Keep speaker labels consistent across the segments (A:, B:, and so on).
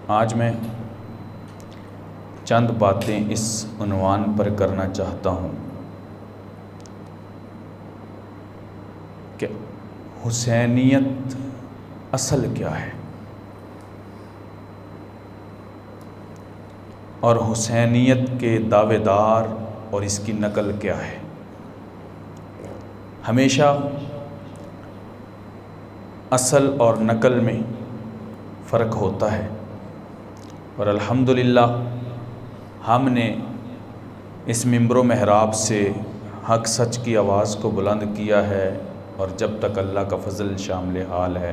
A: आज मैं चंद बातें इस उन्वान पर करना चाहता हूँ कि हुसैनियत असल क्या है और हुसैनियत के दावेदार और इसकी नकल क्या है। हमेशा असल और नकल में फ़र्क होता है और अल्हम्दुलिल्लाह हमने इस मिंबर महराब से हक सच की आवाज़ को बुलंद किया है और जब तक अल्लाह का फ़ज़ल शामिल हाल है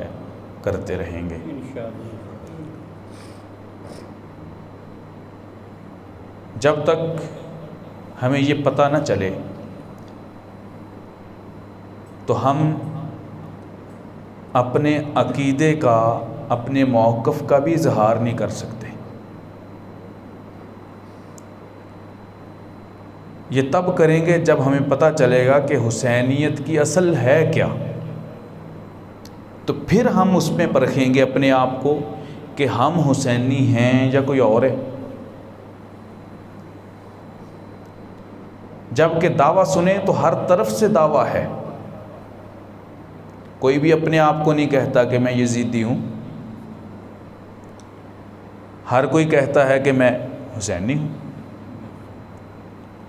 A: करते रहेंगे जब तक हमें ये पता न चले तो हम अपने अक़ीदे का, अपने मौक़िफ़ का भी इज़हार नहीं कर सकते। ये तब करेंगे जब हमें पता चलेगा कि हुसैनियत की असल है क्या, तो फिर हम उसमें परखेंगे अपने आप को कि हम हुसैनी हैं या कोई और है। जबकि दावा सुने तो हर तरफ से दावा है, कोई भी अपने आप को नहीं कहता कि मैं यजीदी हूँ, हर कोई कहता है कि मैं हुसैनी हूँ,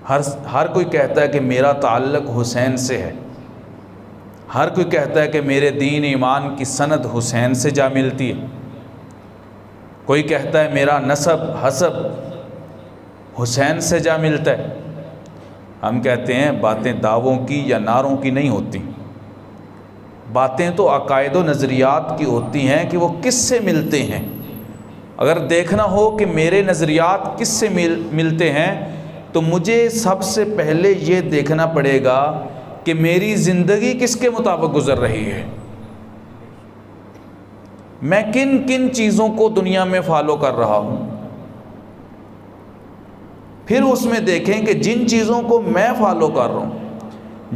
A: हर कोई कहता है कि मेरा ताल्लुक़ हुसैन से है, हर कोई कहता है कि मेरे दीन ईमान की सनद हुसैन से जा मिलती है, कोई कहता है मेरा नसब हसब हुसैन से जा मिलता है। हम कहते हैं बातें दावों की या नारों की नहीं होती, बातें तो अकायद व नज़रियात की होती हैं कि वो किससे मिलते हैं। अगर देखना हो कि मेरे नज़रियात किससे मिलते हैं तो मुझे सबसे पहले ये देखना पड़ेगा कि मेरी ज़िंदगी किसके मुताबिक गुज़र रही है, मैं किन किन चीज़ों को दुनिया में फॉलो कर रहा हूँ। फिर उसमें देखें कि जिन चीज़ों को मैं फॉलो कर रहा हूँ,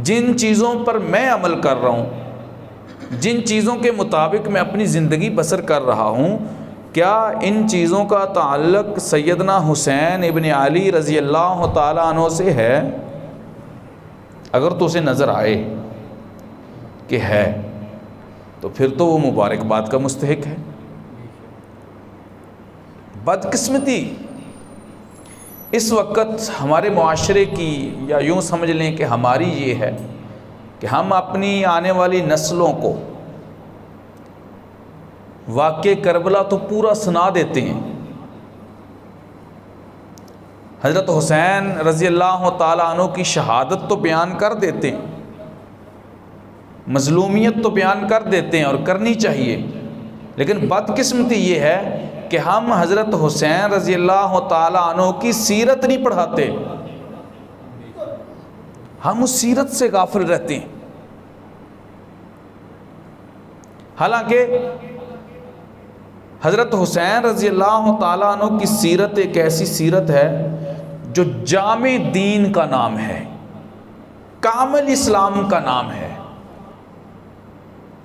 A: जिन चीज़ों पर मैं अमल कर रहा हूँ, जिन चीज़ों के मुताबिक मैं अपनी ज़िंदगी बसर कर रहा हूँ, क्या इन चीज़ों का ताल्लुक़ सैयदना हुसैन इब्न अली रज़ी अल्लाह ताला अन्हु से है। अगर तो उसे नज़र आए कि है तो फिर तो वो मुबारकबाद का मुस्तहिक है। बदकिस्मती इस वक्त हमारे मुआशरे की, या यूँ समझ लें कि हमारी ये है कि हम अपनी आने वाली नस्लों को वाक़े करबला तो पूरा सुना देते हैं, हज़रत हुसैन रज़ी अल्लाह ताला अन्हु की शहादत तो बयान कर देते हैं, मज़लूमियत तो बयान कर देते हैं और करनी चाहिए, लेकिन बदकिस्मती ये है कि हम हज़रत हुसैन रज़ी अल्लाह ताला अन्हु की सीरत नहीं पढ़ाते, हम उस सीरत से गाफिल रहते हैं। हालांकि हज़रत हुसैन रज़ी अल्लाह ताला अन्हु की सीरत एक ऐसी सीरत है जो जामे दीन का नाम है, कामिल इस्लाम का नाम है।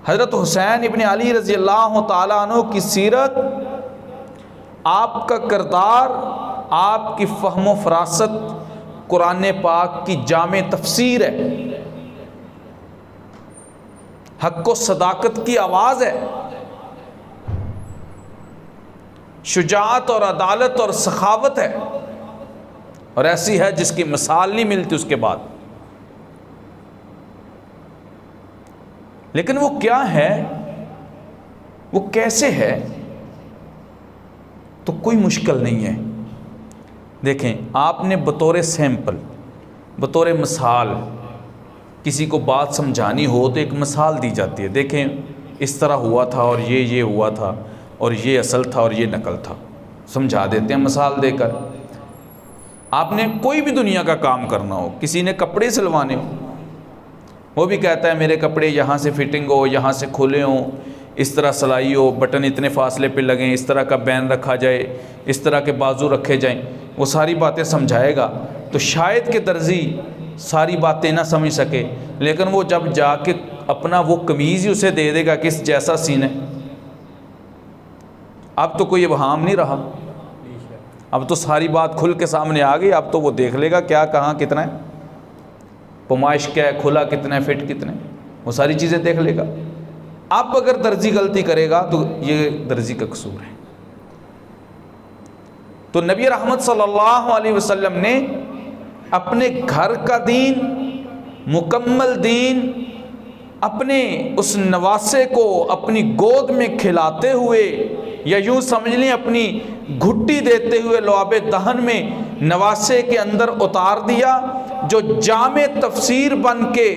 A: हज़रत हुसैन इब्न अली रज़ी अल्लाह ताला अन्हु की सीरत, आपका किरदार, आपकी फ़हम फ़रासत कुरान पाक की जामे तफसीर है, हक़ व सदाकत की आवाज़ है, शुजाअत और अदालत और सखावत है, और ऐसी है जिसकी मिसाल नहीं मिलती उसके बाद। लेकिन वो क्या है, वो कैसे है, तो कोई मुश्किल नहीं है। देखें, आपने बतौर सैंपल, बतौर मिसाल किसी को बात समझानी हो तो एक मिसाल दी जाती है, देखें इस तरह हुआ था और ये हुआ था और ये असल था और ये नकल था, समझा देते हैं मिसाल देकर। आपने कोई भी दुनिया का काम करना हो, किसी ने कपड़े सिलवाने हो, वो भी कहता है मेरे कपड़े यहाँ से फिटिंग हो, यहाँ से खुले हों, इस तरह सिलाई हो, बटन इतने फासले पे लगें, इस तरह का बैन रखा जाए, इस तरह के बाजू रखे जाएं, वो सारी बातें समझाएगा। तो शायद कि दर्जी सारी बातें ना समझ सके, लेकिन वो जब जाके अपना वो कमीज़ ही उसे दे देगा किस जैसा सीन है, अब तो कोई इबहाम नहीं रहा, अब तो सारी बात खुल के सामने आ गई। अब तो वो देख लेगा क्या कहाँ कितना है, पमाइश क्या है, खुला कितना है, फिट कितना है, वो सारी चीज़ें देख लेगा। अब अगर दर्जी गलती करेगा तो ये दर्जी का कसूर है। तो नबी रहमत सल्लल्लाहु अलैहि वसल्लम ने अपने घर का दीन, मुकम्मल दीन, अपने उस नवासे को अपनी गोद में खिलाते हुए, या यूँ समझ लें अपनी घुट्टी देते हुए लुआबे दहन में नवासे के अंदर उतार दिया, जो जामे तफसीर बन के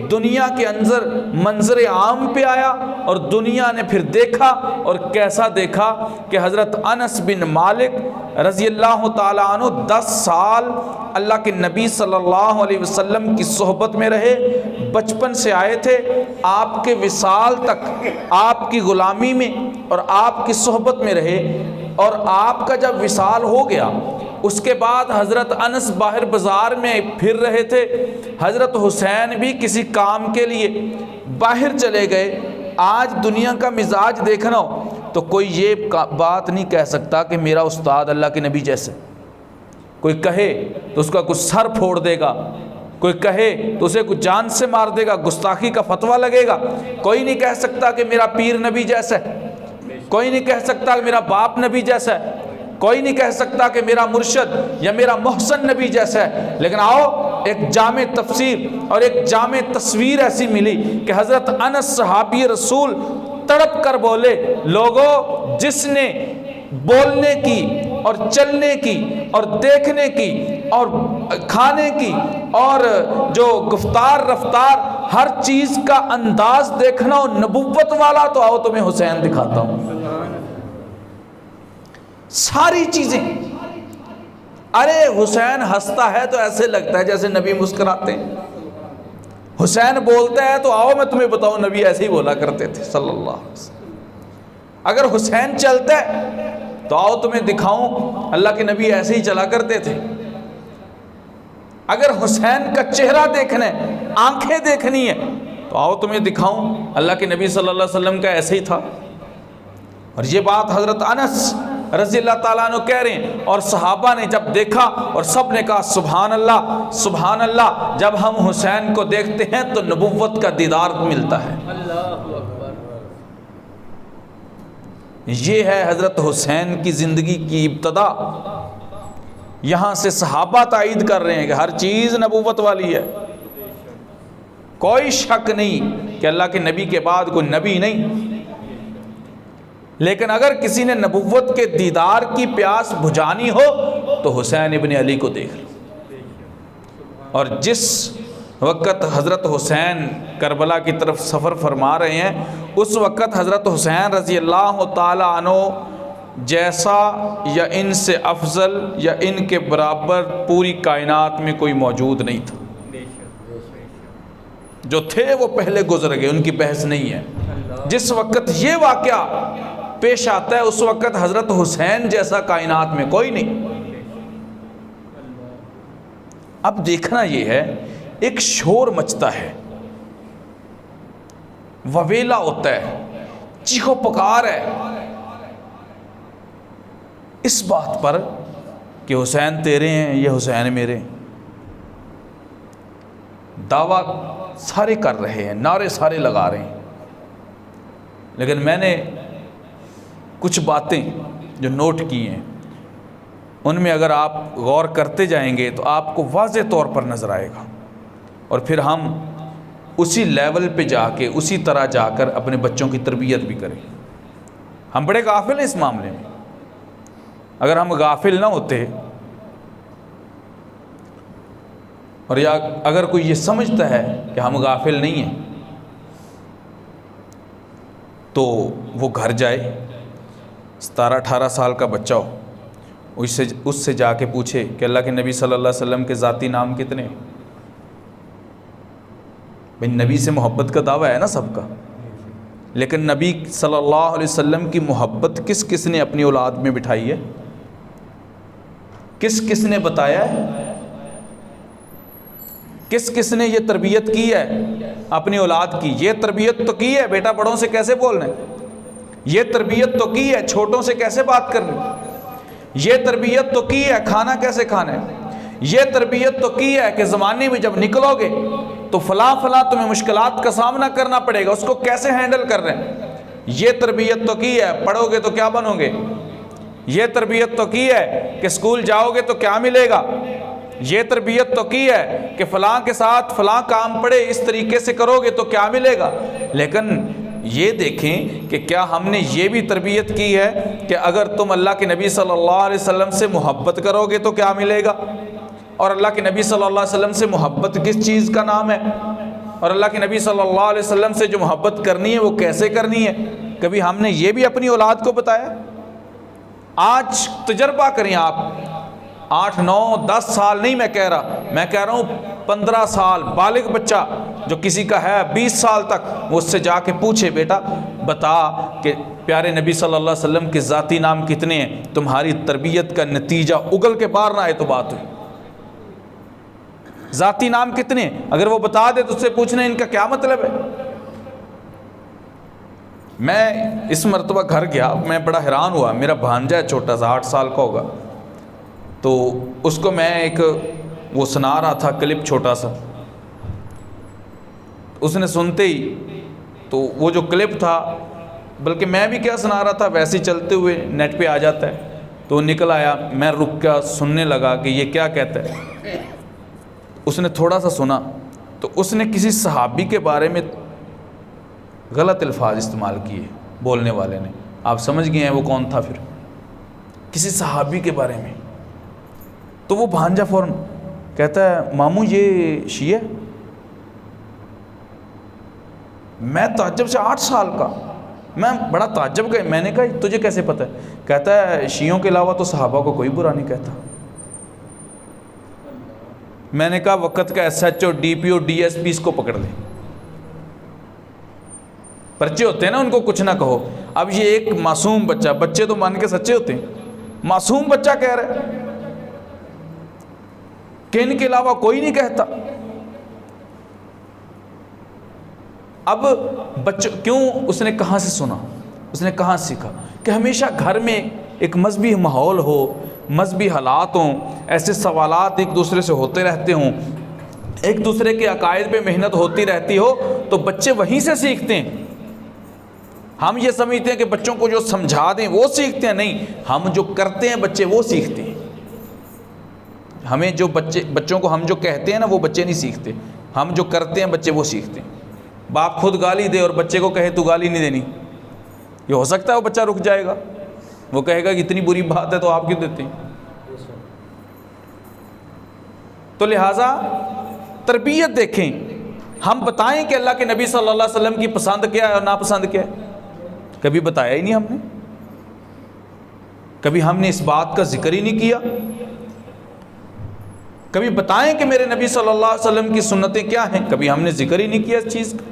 A: दुनिया के अंदर मंजर आम पे आया। और दुनिया ने फिर देखा, और कैसा देखा कि हज़रत अनस बिन मालिक रज़ी अल्लाह ताला अन्हु 10 साल अल्लाह के नबी सल्लल्लाहु अलैहि वसल्लम की सोहबत में रहे, बचपन से आए थे, आपके विसाल तक आपकी ग़ुलामी में और आपकी सोहबत में रहे। और आपका जब विसाल हो गया, उसके बाद हज़रत अनस बाहर बाज़ार में फिर रहे थे, हज़रत हुसैन भी किसी काम के लिए बाहर चले गए। आज दुनिया का मिजाज देखना हो तो कोई ये बात नहीं कह सकता कि मेरा उस्ताद अल्लाह के नबी जैसे। कोई कहे तो उसका कुछ सर फोड़ देगा, कोई कहे तो उसे कुछ जान से मार देगा, गुस्ताखी का फतवा लगेगा। कोई नहीं कह सकता कि मेरा पीर नबी जैसा है, कोई नहीं कह सकता कि मेरा बाप नबी जैसा है, कोई नहीं कह सकता कि मेरा मुर्शद या मेरा मोहसन नबी जैसा है। लेकिन आओ, एक जामे तफसीर और एक जामे तस्वीर ऐसी मिली कि हज़रत अनस सहाबी रसूल तड़प कर बोले, लोगों, जिसने बोलने की और चलने की और देखने की और खाने की और जो गुफ्तार रफ्तार हर चीज़ का अंदाज देखना हो नबुव्वत वाला, तो आओ तुम्हें हुसैन दिखाता हूँ। सारी चीज़ें, अरे हुसैन हंसता है तो ऐसे लगता है जैसे नबी मुस्कुराते हैं। हुसैन बोलता है तो आओ मैं तुम्हें बताऊं, नबी ऐसे ही बोला करते थे सल्लल्लाहु अलैहि वसल्लम। अगर हुसैन चलता है तो आओ तुम्हें दिखाऊं, अल्लाह के नबी ऐसे ही चला करते थे। अगर हुसैन का चेहरा देखना है, आंखें देखनी है, तो आओ तुम्हें दिखाऊं, अल्लाह के नबी सल्लल्लाहु अलैहि वसल्लम का ऐसे ही था। और ये बात हज़रत अनस रज़ी अल्लाह ताला अन्हु कह रहे हैं। और सहाबा ने जब देखा और सब ने कहा सुभान अल्लाह, सुभान अल्लाह। जब हम हुसैन को देखते हैं तो नबुव्वत का दीदार मिलता है। ये है हज़रत हुसैन की ज़िंदगी की इब्तदा। यहाँ से सहाबा तायीद कर रहे हैं कि हर चीज़ नबुव्वत वाली है। कोई शक नहीं कि अल्लाह के नबी के बाद कोई नबी नहीं। लेकिन अगर किसी ने नबुव्वत के दीदार की प्यास बुझानी हो तो हुसैन इब्न अली को देख लो। और जिस वक़्त हज़रत हुसैन करबला की तरफ सफ़र फरमा रहे हैं, उस वक़्त हज़रत हुसैन रज़ी अल्लाह ताला अन्हु जैसा या इनसे अफजल या इनके बराबर पूरी कायनात में कोई मौजूद नहीं था। जो थे वो पहले गुजर गए, उनकी बहस नहीं है। जिस वक़्त ये वाक़या पेश आता है उस वक़्त हज़रत हुसैन जैसा कायनात में कोई नहीं। अब देखना ये है, एक शोर मचता है, ववेला होता है, चीखो पुकार है इस बात पर कि हुसैन तेरे हैं, ये हुसैन मेरे। दावा सारे कर रहे हैं, नारे सारे लगा रहे हैं। लेकिन मैंने कुछ बातें जो नोट की हैं, उनमें अगर आप गौर करते जाएंगे तो आपको वाज़े तौर पर नज़र आएगा। और फिर हम उसी लेवल पे जाके, उसी तरह जाकर अपने बच्चों की तरबियत भी करें। हम बड़े गाफिल हैं इस मामले में। अगर हम गाफिल ना होते, और या अगर कोई ये समझता है कि हम गाफिल नहीं हैं, तो वो घर जाए, 17-18 साल का बच्चा हो, उससे जाके पूछे कि अल्लाह के नबी सल्लल्लाहु अलैहि वसल्लम के ज़ाती नाम कितने। भाई नबी से मोहब्बत का दावा है ना सबका, लेकिन नबी सल्लल्लाहु अलैहि वसल्लम की मोहब्बत किस किस ने अपनी औलाद में बिठाई है, किस किस ने बताया है, किस किस ने ये तरबियत की है अपनी औलाद की। ये तरबियत तो की है, बेटा बड़ों से कैसे बोलना है, ये तरबियत तो की है छोटों से कैसे बात करनी, ये तरबियत तो की है खाना कैसे खाना है, ये तरबियत तो की है कि ज़माने में जब निकलोगे तो फ़लाँ फ़लाँ तुम्हें मुश्किलात का सामना करना पड़ेगा, उसको कैसे हैंडल कर रहे हैं। ये तरबियत तो की है पढ़ोगे तो क्या बनोगे, ये तरबियत तो की है कि स्कूल जाओगे तो क्या मिलेगा, ये तरबियत तो की है कि फ़लाँ के साथ फ़लाँ काम पड़े इस तरीके से करोगे तो क्या मिलेगा। लेकिन ये देखें कि क्या हमने ये भी तरबियत की है कि अगर तुम अल्लाह के नबी सल्लल्लाहु अलैहि वसल्लम से मोहब्बत करोगे तो क्या मिलेगा, और अल्लाह के नबी सल्लल्लाहु अलैहि वसल्लम से मोहब्बत किस चीज़ का नाम है, और अल्लाह के नबी सल्लल्लाहु अलैहि वसल्लम से जो मोहब्बत करनी है वो कैसे करनी है। कभी हमने ये भी अपनी औलाद को बताया। आज तजर्बा करें आप, 8, 9, 10 साल नहीं मैं कह रहा हूँ 15 साल बालिग बच्चा जो किसी का है 20 साल तक, वो उससे जाके पूछे बेटा बता कि प्यारे नबी सल्लल्लाहु अलैहि वसल्लम के ज़ाती नाम कितने हैं, तुम्हारी तरबियत का नतीजा उगल के बाहर ना आए तो बात हुई। ज़ाती नाम कितने, अगर वो बता दे तो उससे पूछना इनका क्या मतलब है। मैं इस मरतबा घर गया, मैं बड़ा हैरान हुआ, मेरा भांजा है छोटा सा 8 साल का होगा, तो उसको मैं एक वो सुना रहा था क्लिप छोटा सा, उसने सुनते ही तो वो जो क्लिप था, बल्कि मैं भी क्या सुना रहा था वैसे ही चलते हुए नेट पे आ जाता है, तो निकल आया, मैं रुक कर सुनने लगा कि ये क्या कहता है। उसने थोड़ा सा सुना तो उसने किसी सहाबी के बारे में गलत अल्फाज इस्तेमाल किए बोलने वाले ने, आप समझ गए हैं वो कौन था फिर, किसी सहाबी के बारे में। तो वो भांजा फ़ौरन कहता है मामू ये शिया। मैं ताज्जुब से 8 साल का, मैं बड़ा ताज्जुब गया, मैंने कहा तुझे कैसे पता है। कहता है शियों के अलावा तो सहाबा को कोई बुरा नहीं कहता। मैंने कहा वक़्त का SHO DPO DSP इसको पकड़ ले, पर्चे होते हैं ना उनको कुछ ना कहो। अब ये एक मासूम बच्चा, बच्चे तो मान के सच्चे होते हैं, मासूम बच्चा कह रहा है कि इनके अलावा कोई नहीं कहता। अब बच्चों क्यों, उसने कहाँ से सुना, उसने कहाँ सीखा कि हमेशा घर में एक मजहबी माहौल हो, मजहबी हालात हों, ऐसे सवालात एक दूसरे से होते रहते हों, एक दूसरे के अकायद पे मेहनत होती रहती हो, तो बच्चे वहीं से सीखते हैं। हम ये समझते हैं कि बच्चों को जो समझा दें वो सीखते हैं, नहीं, हम जो करते हैं बच्चे वो सीखते हैं। हमें जो बच्चों को हम जो कहते हैं ना वो बच्चे नहीं सीखते, हम जो करते हैं बच्चे वो सीखते हैं। बाप खुद गाली दे और बच्चे को कहे तू गाली नहीं देनी, ये हो सकता है वो बच्चा रुक जाएगा, वो कहेगा कि इतनी बुरी बात है तो आप क्यों देते हैं। तो लिहाजा तरबियत देखें, हम बताएं कि अल्लाह के नबी सल्लल्लाहु अलैहि वसल्लम की पसंद क्या है और नापसंद क्या है, कभी बताया ही नहीं हमने, कभी हमने इस बात का जिक्र ही नहीं किया। कभी बताएं कि मेरे नबी सल्लल्लाहु अलैहि वसल्लम की सुन्नतें क्या हैं, कभी हमने जिक्र ही नहीं किया इस चीज़ का।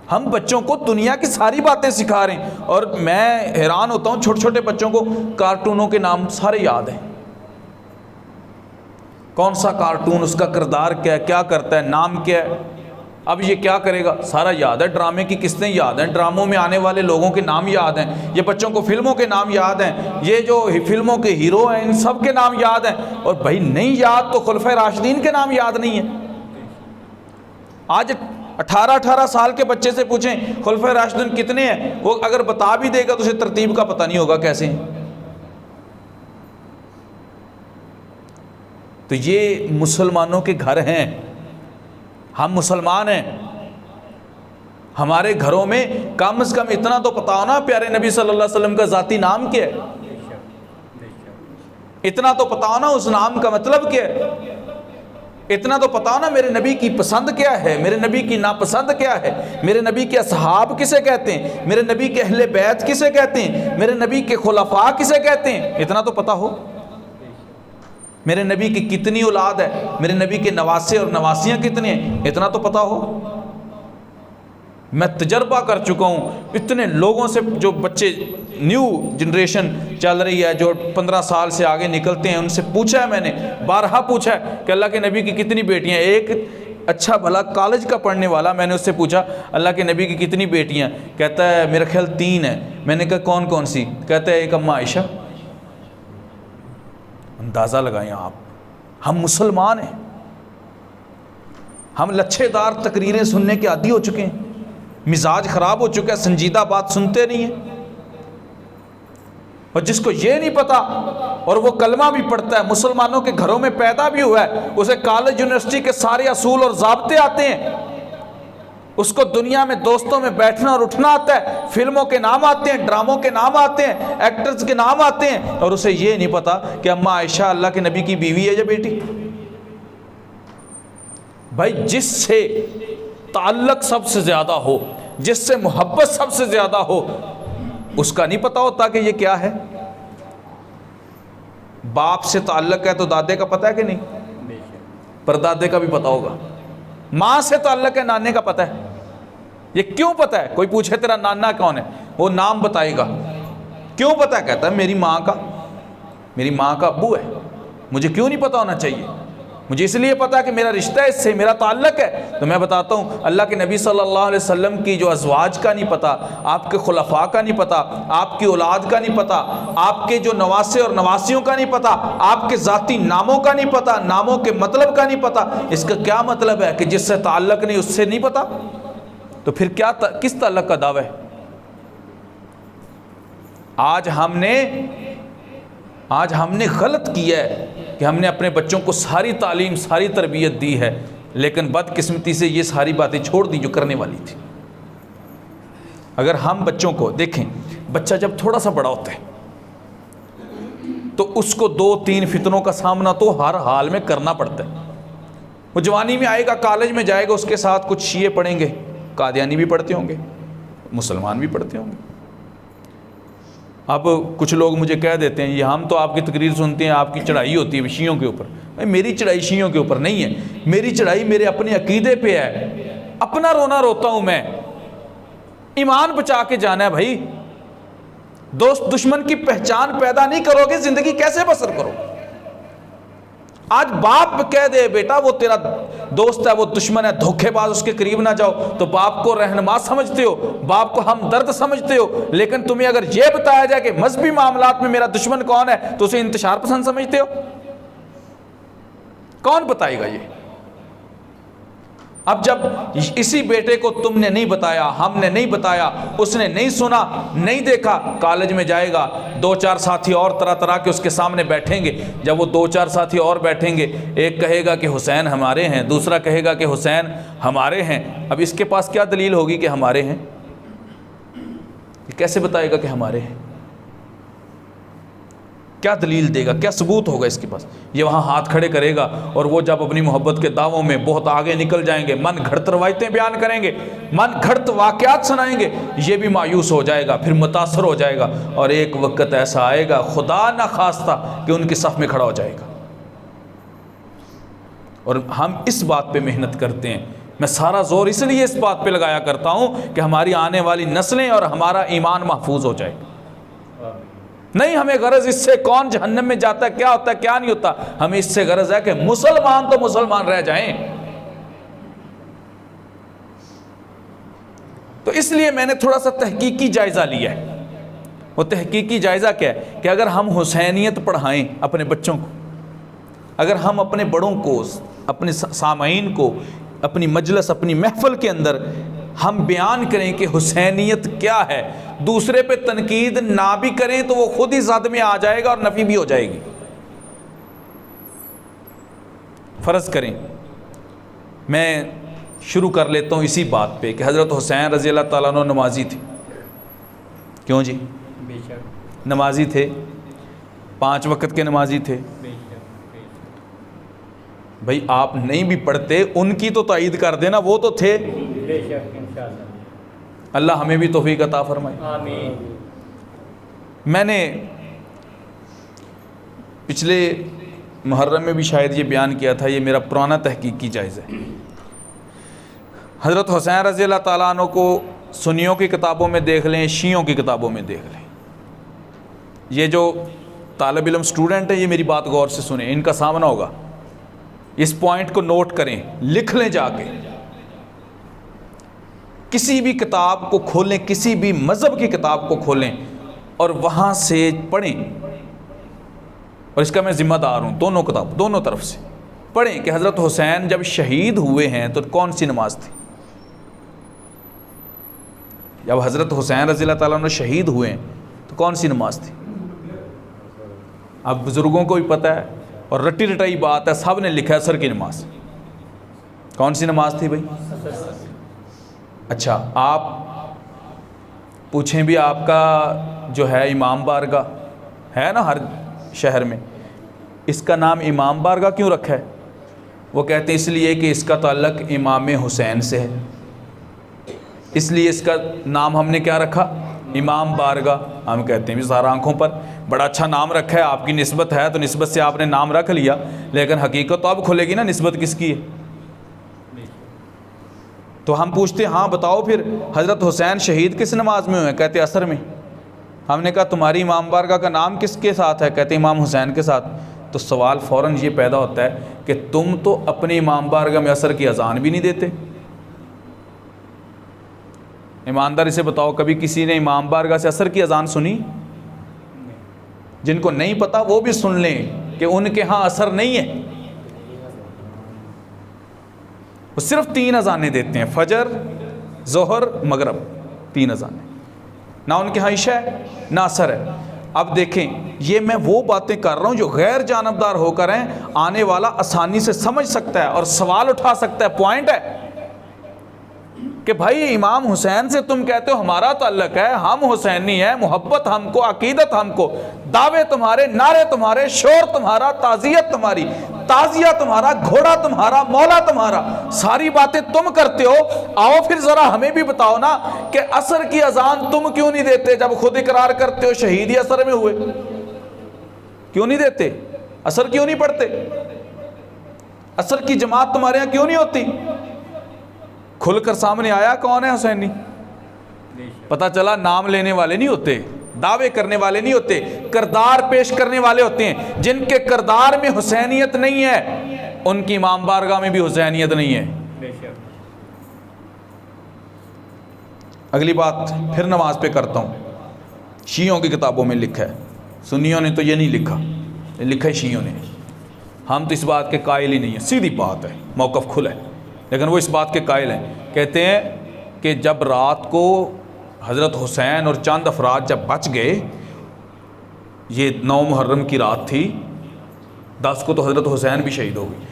A: हम बच्चों को दुनिया की सारी बातें सिखा रहे हैं, और मैं हैरान होता हूँ, छोटे छोटे बच्चों को कार्टूनों के नाम सारे याद हैं, कौन सा कार्टून, उसका किरदार क्या है, क्या करता है, नाम क्या है, अब ये क्या करेगा, सारा याद है। ड्रामे की किस्तें याद हैं, ड्रामों में आने वाले लोगों के नाम याद हैं, ये बच्चों को फिल्मों के नाम याद हैं, ये जो फिल्मों के हीरो हैं इन सब के नाम याद हैं। और भाई नहीं याद तो खुलफाए राशिदीन के नाम याद नहीं है। आज 18-18 साल के बच्चे से पूछें खुलफाए राशिदीन कितने हैं, वो अगर बता भी देगा तो उसे तरतीब का पता नहीं होगा कैसे हैं। तो ये मुसलमानों के घर हैं, हम मुसलमान हैं, हमारे घरों में कम से कम इतना तो पता हो ना प्यारे नबी सल्लल्लाहु अलैहि वसल्लम का ज़ाती नाम क्या है, इतना तो पता हो ना उस नाम का मतलब क्या है, इतना तो पता हो ना मेरे नबी की पसंद क्या है, मेरे नबी की नापसंद क्या है, मेरे नबी के असहाब किसे कहते हैं, मेरे नबी के अहले बैत किसे कहते हैं, मेरे नबी के खुलफा किसे कहते हैं, इतना तो पता हो। मेरे नबी की कितनी औलाद है, मेरे नबी के नवासे और नवासियाँ कितने हैं, इतना तो पता हो। मैं तजर्बा कर चुका हूँ इतने लोगों से, जो बच्चे न्यू जनरेशन चल रही है, जो 15 साल से आगे निकलते हैं, उनसे पूछा है मैंने, बारहा पूछा है कि अल्लाह के नबी की कितनी बेटियाँ, एक अच्छा भला कॉलेज का पढ़ने वाला, मैंने उससे पूछा अल्लाह के नबी की कितनी बेटियां? कहता है मेरा ख्याल 3 है। मैंने कहा कौन कौन सी? कहता है एक अम्मा आयशा। अंदाज़ा लगाएं आप, हम मुसलमान हैं, हम लच्छेदार तकरीरें सुनने के आदी हो चुके हैं, मिजाज ख़राब हो चुका है, संजीदा बात सुनते नहीं हैं। और जिसको ये नहीं पता और वो कलमा भी पढ़ता है, मुसलमानों के घरों में पैदा भी हुआ है, उसे कॉलेज यूनिवर्सिटी के सारे असूल और ज़ाब्ते आते हैं, उसको दुनिया में दोस्तों में बैठना और उठना आता है, फिल्मों के नाम आते हैं, ड्रामों के नाम आते हैं, एक्टर्स के नाम आते हैं, और उसे ये नहीं पता कि अम्मा आयशा अल्लाह के नबी की बीवी है या बेटी। भाई जिससे ताल्लुक सबसे ज़्यादा हो, जिससे मोहब्बत सबसे ज़्यादा हो, उसका नहीं पता होता कि ये क्या है। बाप से ताल्लुक है तो दादे का पता है कि नहीं? परदादे का भी पता होगा। माँ से ताल्लुक है, नाने का पता है। ये क्यों पता है? कोई पूछे तेरा नाना कौन है, वो नाम बताएगा। क्यों पता है? कहता है मेरी माँ का अब्बू है। मुझे क्यों नहीं पता होना चाहिए? मुझे इसलिए पता है कि मेरा रिश्ता है इससे, मेरा ताल्लुक है। तो मैं बताता हूँ, अल्लाह के नबी सल्लल्लाहु अलैहि वसल्लम की जो अज़वाज का नहीं पता, आपके खुलफा का नहीं पता, आपकी औलाद का नहीं पता, आपके जो नवासे और नवासियों का नहीं पता, आपके ज़ाती नामों का नहीं पता, नामों के मतलब का नहीं पता। इसका क्या मतलब है कि जिससे ताल्लुक नहीं उससे नहीं पता? तो फिर क्या किस ताल्लुक का दावा है? आज हमने गलत किया है कि हमने अपने बच्चों को सारी तालीम, सारी तरबियत दी है, लेकिन बदकिस्मती से ये सारी बातें छोड़ दी जो करने वाली थी। अगर हम बच्चों को देखें, बच्चा जब थोड़ा सा बड़ा होता है तो उसको 2-3 फितनों का सामना तो हर हाल में करना पड़ता है। वो जवानी में आएगा, कॉलेज में जाएगा, उसके साथ कुछ शिये पढ़ेंगे, कादियानी भी पढ़ते होंगे, मुसलमान भी पढ़ते होंगे। अब कुछ लोग मुझे कह देते हैं, ये हम तो आपकी तकरीर सुनते हैं, आपकी चढ़ाई होती है शियों के ऊपर। भाई मेरी चढ़ाई शियों के ऊपर नहीं है, मेरी चढ़ाई मेरे अपने अकीदे पे है। अपना रोना रोता हूँ मैं, ईमान बचा के जाना है भाई। दोस्त दुश्मन की पहचान पैदा नहीं करोगे, ज़िंदगी कैसे बसर करोगे? आज बाप कह दे बेटा वो तेरा दोस्त है, वो दुश्मन है, धोखेबाज, उसके करीब ना जाओ, तो बाप को रहनुमा समझते हो, बाप को हमदर्द समझते हो। लेकिन तुम्हें अगर यह बताया जाए कि मजहबी मामलात में मेरा दुश्मन कौन है, तो उसे इंतशार पसंद समझते हो। कौन बताएगा ये? अब जब इसी बेटे को तुमने नहीं बताया, हमने नहीं बताया, उसने नहीं सुना, नहीं देखा, कॉलेज में जाएगा, 2-4 साथी और तरह तरह के उसके सामने बैठेंगे। जब वो 2-4 साथी और बैठेंगे, एक कहेगा कि हुसैन हमारे हैं, दूसरा कहेगा कि हुसैन हमारे हैं। अब इसके पास क्या दलील होगी कि हमारे हैं? कैसे बताएगा कि हमारे हैं? क्या दलील देगा, क्या सबूत होगा इसके पास? ये वहाँ हाथ खड़े करेगा और वो जब अपनी मोहब्बत के दावों में बहुत आगे निकल जाएंगे, मन घड़त रवायतें बयान करेंगे, मन घड़त वाक़यात सुनाएंगे, ये भी मायूस हो जाएगा, फिर मुतासर हो जाएगा, और एक वक्त ऐसा आएगा खुदा ना खास्ता कि उनकी सफ़ में खड़ा हो जाएगा। और हम इस बात पे मेहनत करते हैं। मैं सारा जोर इसलिए इस बात पे लगाया करता हूँ कि हमारी आने वाली नस्लें और हमारा ईमान महफूज हो जाए। नहीं हमें गरज इससे कौन जहन्नम में जाता है, क्या होता है, क्या नहीं होता, हमें इससे गरज है कि मुसलमान तो मुसलमान रह जाएं। तो इसलिए मैंने थोड़ा सा तहकीकी जायज़ा लिया है। वो तहकीकी जायज़ा क्या है कि अगर हम हुसैनियत पढ़ाएं अपने बच्चों को, अगर हम अपने बड़ों को, अपने सामाईन को, अपनी मजलिस, अपनी महफिल के अंदर हम बयान करें कि हुसैनियत क्या है, दूसरे पे तनकीद ना भी करें तो वो खुद ही ज़द में आ जाएगा और नफ़ी भी हो जाएगी। फ़र्ज़ करें मैं शुरू कर लेता हूँ इसी बात पे कि हज़रत हुसैन रज़ी अल्लाह ताला अन्हु नमाजी थे। क्यों जी? नमाजी थे, 5 वक्त के नमाजी थे। भाई आप नहीं भी पढ़ते, उनकी तो तायीद कर देना, वो तो थे। अल्लाह हमें भी तौफीक अता फरमाए, आमीन। मैंने पिछले मुहर्रम में भी शायद ये बयान किया था, ये मेरा पुराना तहकीकी जायज़ा है। हज़रत हुसैन रज़ी अल्लाह ताला अन्हु को सुन्नियों की किताबों में देख लें, शियों की किताबों में देख लें, ये जो तालिब इल्म स्टूडेंट है, ये मेरी बात गौर से सुने, इनका सामना होगा। इस पॉइंट को नोट करें, लिख लें जाके। किसी भी किताब को खोलें, किसी भी मज़हब की किताब को खोलें और वहाँ से पढ़ें, और इसका मैं ज़िम्मेदार हूँ, दोनों किताब दोनों तरफ से पढ़ें कि हज़रत हुसैन जब शहीद हुए हैं तो कौन सी नमाज थी। जब हज़रत हुसैन रज़ी अल्लाह ताला अन्हु शहीद हुए हैं तो कौन सी नमाज थी। अब बुज़ुर्गों को भी पता है और रटी रटाई बात है, सब ने लिखा है असर की नमाज। कौन सी नमाज थी भाई? अच्छा, आप पूछें भी, आपका जो है इमाम बारगाह है ना हर शहर में, इसका नाम इमाम बारगाह क्यों रखा है? वो कहते हैं इसलिए कि इसका ताल्लुक़ इमाम हुसैन से है, इसलिए इसका नाम हमने क्या रखा, इमाम बारगाह। हम कहते हैं भी सारा आंखों पर बड़ा अच्छा नाम रखा है, आपकी निस्बत है तो निस्बत से आपने नाम रख लिया, लेकिन हकीकत तो अब खुलेगी ना निस्बत किसकी है। तो हम पूछते हाँ बताओ फिर हज़रत हुसैन शहीद किस नमाज में हुए? कहते असर में। हमने कहा तुम्हारी इमाम बारगाह का नाम किसके साथ है? कहते इमाम हुसैन के साथ। तो सवाल फ़ौरन ये पैदा होता है कि तुम तो अपने इमाम बारगाह में असर की अजान भी नहीं देते। ईमानदारी से बताओ, कभी किसी ने इमाम बारगाह से असर की अजान सुनी? जिनको नहीं पता वो भी सुन लें कि उनके यहाँ असर नहीं है। वो सिर्फ 3 अजानें देते हैं, फजर, जोहर, मगरब, 3 अजानें। ना उनके यहाँ इशा है ना असर है। अब देखें, ये मैं वो बातें कर रहा हूँ जो गैर जानबदार होकर हैं, आने वाला आसानी से समझ सकता है और सवाल उठा सकता है। पॉइंट है कि भाई इमाम हुसैन से तुम कहते हो हमारा ताल्लुक है, हम हुसैनी है, मोहब्बत हमको, अकीदत हमको, दावे तुम्हारे, नारे तुम्हारे, शोर तुम्हारा, ताज़ियत तुम्हारी, ताज़िया तुम्हारा, घोड़ा तुम्हारा, मौला तुम्हारा, सारी बातें तुम करते हो। आओ फिर ज़रा हमें भी बताओ ना कि असर की अजान तुम क्यों नहीं देते? जब खुद इकरार करते हो शहीद ही असर में हुए, क्यों नहीं देते? असर क्यों नहीं पढ़ते? असर की जमात तुम्हारे यहाँ क्यों नहीं होती? खुलकर सामने आया कौन है हुसैनी, पता चला नाम लेने वाले नहीं होते, दावे करने वाले नहीं होते, किरदार पेश करने वाले होते हैं। जिनके किरदार में हुसैनियत नहीं है उनकी इमाम बारगाह में भी हुसैनियत नहीं है। अगली बात फिर नमाज पे करता हूँ। शियों की किताबों में लिखा है, सुन्नियों ने तो ये नहीं लिखा, ये लिखा है शियों ने। हम तो इस बात के कायल ही नहीं है, सीधी बात है, मौक़िफ़ खुला है, लेकिन वो इस बात के कायल हैं। कहते हैं कि जब रात को हज़रत हुसैन और चंद अफराद जब बच गए, ये 9 मुहर्रम की रात थी, 10 को तो हज़रत हुसैन भी शहीद हो गई,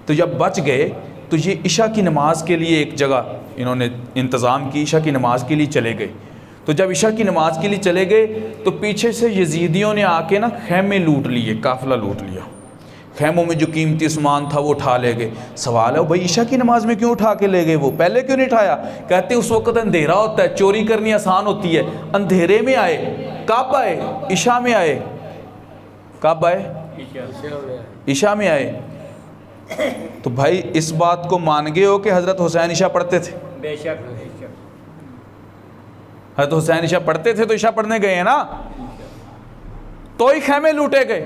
A: तो जब बच गए तो ये इशा की नमाज के लिए एक जगह इन्होंने इंतज़ाम की, इशा की नमाज के लिए चले गए। तो जब इशा की नमाज के लिए चले गए तो पीछे से यजीदियों ने आके ना खेमे लूट लिए, काफ़िला लूट लिया, खैमों में जो कीमती सामान था वो उठा ले गए। सवाल है भाई ईशा की नमाज में क्यों उठा के ले गए? वो पहले क्यों नहीं उठाया? कहते उस वक्त अंधेरा होता है, चोरी करनी आसान होती है। अंधेरे में आए, कब आए? ईशा में आए। कब आए? ईशा में आए। तो भाई इस बात को मान गए हो कि हज़रत हुसैन ईशा पढ़ते थे?
B: बेशक।
A: हज़रत हुसैन ईशा पढ़ते थे तो ईशा पढ़ने गए हैं ना, तो ही खैमे लूटे गए।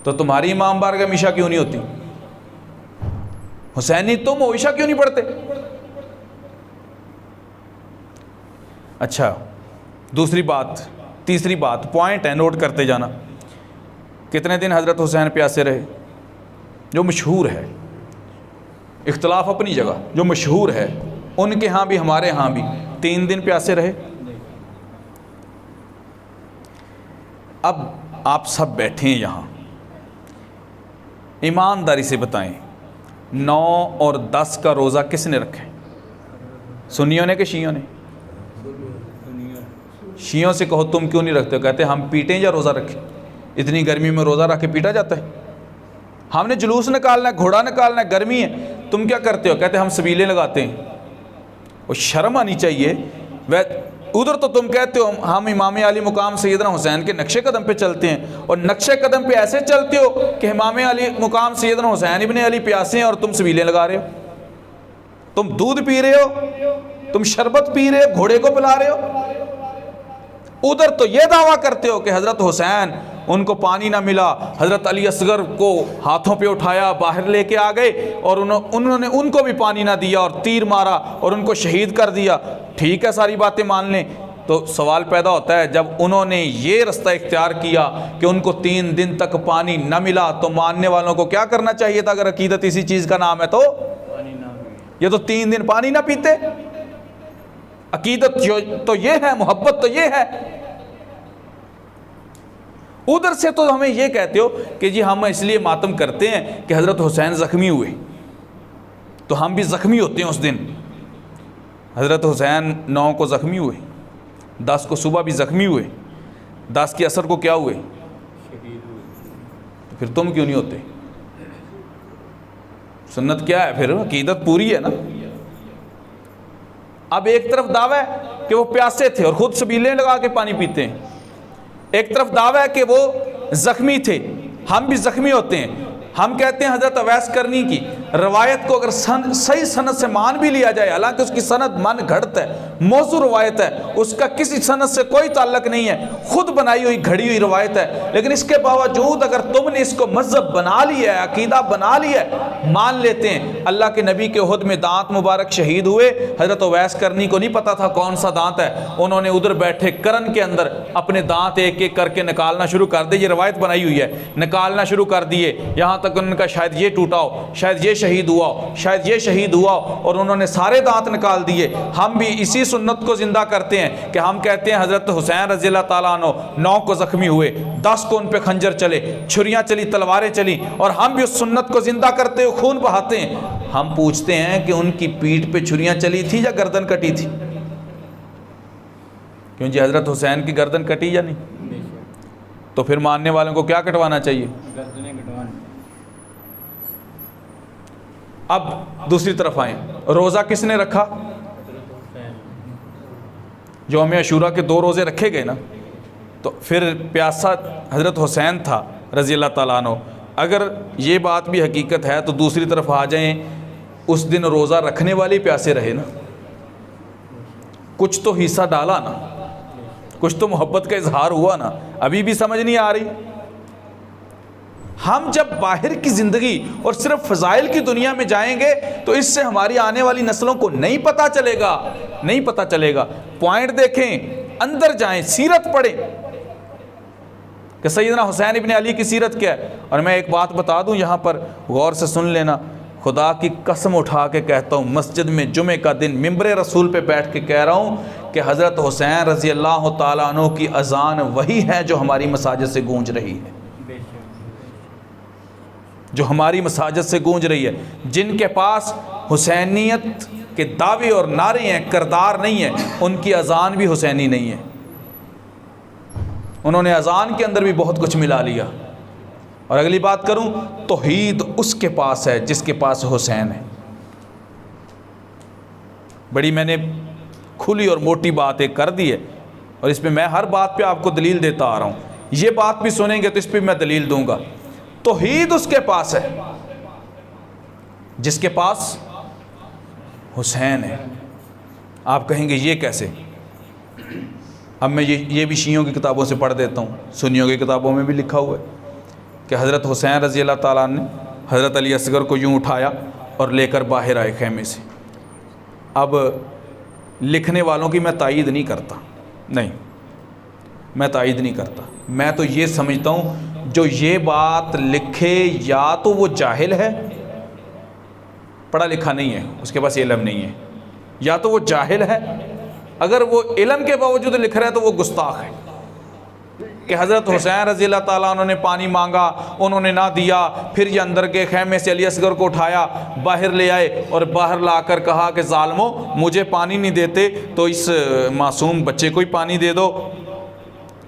A: तो तुम्हारी इमाम बारगाह में इशा क्यों नहीं होती? हुसैनी तुम हो, इशा क्यों नहीं पढ़ते? अच्छा, दूसरी बात, तीसरी बात, पॉइंट है, नोट करते जाना। कितने दिन हज़रत हुसैन प्यासे रहे? जो मशहूर है, इख्तलाफ अपनी जगह, जो मशहूर है, उनके यहाँ भी हमारे यहाँ भी 3 दिन प्यासे रहे। अब आप सब बैठे हैं यहाँ, ईमानदारी से बताएं 9 और 10 का रोज़ा किसने रखा? सुन्नियों ने कि शियों ने? शियों से कहो तुम क्यों नहीं रखते? कहते हम पीटें या रोज़ा रखें? इतनी गर्मी में रोज़ा रख के पीटा जाता है? हमने जुलूस निकालना है, घोड़ा निकालना है, गर्मी है, तुम क्या करते हो? कहते हम सबीलें लगाते हैं। और शर्म आनी चाहिए। वह उधर तो तुम कहते हो हम इमाम अली मुकाम सैयदना हुसैन के नक्शे कदम पे चलते हैं, और नक्शे कदम पे ऐसे चलते हो कि इमाम अली मुकाम सैयदना हुसैन इब्ने अली प्यासे हैं और तुम सबीलें लगा रहे हो। तुम दूध पी रहे हो, तुम शरबत पी रहे हो, घोड़े को पिला रहे हो। उधर तो ये दावा करते हो कि हज़रत हुसैन उनको पानी ना मिला, हज़रत अली असगर को हाथों पे उठाया बाहर लेके आ गए और उन्होंने उनको भी पानी ना दिया और तीर मारा और उनको शहीद कर दिया। ठीक है, सारी बातें मान लें, तो सवाल पैदा होता है जब उन्होंने ये रास्ता इख्तियार किया कि उनको 3 दिन तक पानी न मिला, तो मानने वालों को क्या करना चाहिए था? अगर अकीदत इसी चीज़ का नाम है तो ये तो 3 दिन पानी ना पीते। अकीदत तो ये है, मोहब्बत तो ये है। उधर से तो हमें ये कहते हो कि जी हम इसलिए मातम करते हैं कि हज़रत हुसैन ज़ख्मी हुए, तो हम भी ज़ख्मी होते हैं उस दिन। हज़रत हुसैन 9 को ज़ख्मी हुए, 10 को सुबह भी ज़ख्मी हुए, 10 के असर को क्या हुए? तो फिर तुम क्यों नहीं होते? सुन्नत क्या है फिर? अकीदत पूरी है ना। अब एक तरफ दावा है कि वो प्यासे थे और ख़ुद सबीलें लगा के पानी पीते हैं, एक तरफ दावा है कि वो ज़ख्मी थे, हम भी ज़ख्मी होते हैं। हम कहते हैं हज़रत अवैस करनी की रवायत को अगर सही सनद से मान भी लिया जाए, हालांकि उसकी सनद मन घड़त है, मौजू रवायत है, उसका किसी सनद से कोई ताल्लुक नहीं है, खुद बनाई हुई घड़ी हुई रवायत है, लेकिन इसके बावजूद अगर तुमने इसको मज़हब बना लिया है, अकीदा बना लिया है, मान लेते हैं। अल्लाह के नबी के उहद में दांत मुबारक शहीद हुए, हज़रत अवैस करनी को नहीं पता था कौन सा दांत है, उन्होंने उधर बैठे करन के अंदर अपने दांत एक एक करके निकालना शुरू कर दिए। ये रवायत बनाई हुई है, निकालना शुरू कर दिए, यहाँ तक उनका शायद ये टूटा हो, शायद ये शहीद हुआ हो, शायद ये शहीद हुआ हो, और उन्होंने सारे दांत निकाल दिए। हम भी इसी सुन्नत को जिंदा करते हैं कि हम कहते हैं हज़रत हुसैन रज़ी अल्लाह ताला अन्हु 9 को ज़ख्मी हुए, 10 को उन पे खंजर चले, छुरियाँ चली, तलवारें चली, और हम भी उस सुन्नत को जिंदा करते हुए खून बहाते हैं। हम पूछते हैं कि उनकी पीठ पे छुरियाँ चली थी या गर्दन कटी थी? क्यों जी, हज़रत हुसैन की गर्दन कटी या नहीं? तो फिर मानने वालों को क्या कटवाना चाहिए? अब दूसरी तरफ आए, रोज़ा किसने रखा? जो हमें अशूरा के 2 रोज़े रखे गए ना, तो फिर प्यासा हज़रत हुसैन था रज़ी अल्लाह ताला अन्हु। अगर ये बात भी हकीकत है तो दूसरी तरफ आ जाएं, उस दिन रोज़ा रखने वाले प्यासे रहे ना, कुछ तो हिस्सा डाला ना, कुछ तो मोहब्बत का इजहार हुआ ना। अभी भी समझ नहीं आ रही? हम जब बाहर की ज़िंदगी और सिर्फ फ़ज़ाइल की दुनिया में जाएंगे तो इससे हमारी आने वाली नस्लों को नहीं पता चलेगा, नहीं पता चलेगा। पॉइंट देखें, अंदर जाएं, सीरत पढ़ें कि सैयदना हुसैन इब्न अली की सीरत क्या है। और मैं एक बात बता दूं, यहाँ पर गौर से सुन लेना, खुदा की कसम उठा के कहता हूँ, मस्जिद में जुमे का दिन मिंबर रसूल पे बैठ के कह रहा हूँ कि हज़रत हुसैन रज़ी अल्लाह ताला अन्हु की अज़ान वही है जो हमारी मसाजिद से गूंज रही है, जो हमारी मसाजिद से गूंज रही है। जिनके पास हुसैनियत के दावे और नारे हैं, करदार नहीं है, उनकी अज़ान भी हुसैनी नहीं है। उन्होंने अज़ान के अंदर भी बहुत कुछ मिला लिया। और अगली बात करूं, तौहीद उसके पास है जिसके पास हुसैन है। बड़ी मैंने खुली और मोटी बात एक कर दी है, और इस पर मैं हर बात पे आपको दलील देता आ रहा हूँ। ये बात भी सुनेंगे तो इस पर मैं दलील दूंगा। तौहीद उसके पास है जिसके पास हुसैन है। आप कहेंगे ये कैसे? अब मैं ये भी शियों की किताबों से पढ़ देता हूँ, सुन्नियों की किताबों में भी लिखा हुआ है कि हज़रत हुसैन रज़ी अल्लाह ताला ने हज़रत अली असगर को यूँ उठाया और लेकर बाहर आए खेमे से। अब लिखने वालों की मैं तायीद नहीं करता, नहीं, मैं तायीद नहीं करता। मैं तो ये समझता हूँ जो ये बात लिखे या तो वो जाहिल है, पढ़ा लिखा नहीं है, उसके पास इल्म नहीं है, या तो वो जाहिल है। अगर वो इल्म के बावजूद लिख रहा है तो वो गुस्ताख है कि हज़रत हुसैन रज़ी अल्लाह ताला उन्होंने पानी मांगा, उन्होंने ना दिया, फिर ये अंदर के खेमे से अली असगर को उठाया, बाहर ले आए और बाहर लाकर कहा कि ज़ालिमों, मुझे पानी नहीं देते तो इस मासूम बच्चे को ही पानी दे दो,